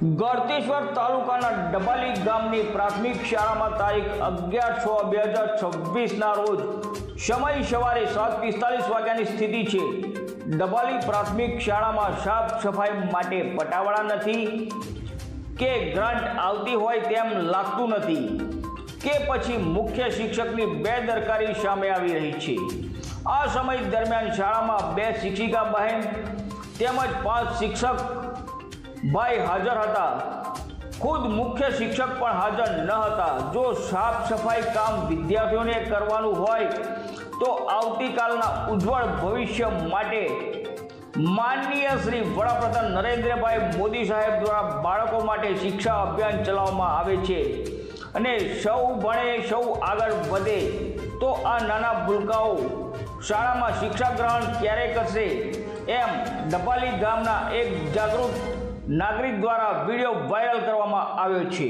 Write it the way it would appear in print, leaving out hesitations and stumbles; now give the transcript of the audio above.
ગળતેશ્વર તાલુકાના ડબાલી ગામની પ્રાથમિક શાળામાં તારીખ 11/6/2026ના રોજ સમય સવારે 7:45 વાગ્યાની સ્થિતિ છે। ડબાલી પ્રાથમિક શાળામાં સાફ સફાઈ માટે પટાવાળા નથી કે ગ્રાન્ટ આવતી હોય તેમ લાગતું નથી કે પછી મુખ્ય શિક્ષકની બેદરકારી સામે આવી રહી છે। આ સમય દરમિયાન શાળામાં 2 શિક્ષિકા બહેન તેમજ 5 શિક્ષક भाई हाजर था। खुद मुख्य शिक्षक पण हाजर न था। जो साफ सफाई काम विद्यार्थियों ने करवानुं होय तो आवतीकालना उज्जवल भविष्य माटे माननीय श्री वडाप्रधान नरेन्द्रभाई मोदी साहेब द्वारा बाळको माटे शिक्षा अभियान चलाववामां आवे छे अने सौ भणे सौ आगळ वधे तो आ नाना भूलकाओ शाळामां शिक्षा ग्रहण क्यारे करशे एम डबाली गामना एक जागृत नागरिक द्वारा वीडियो वायरल करवामां आव्यो छे।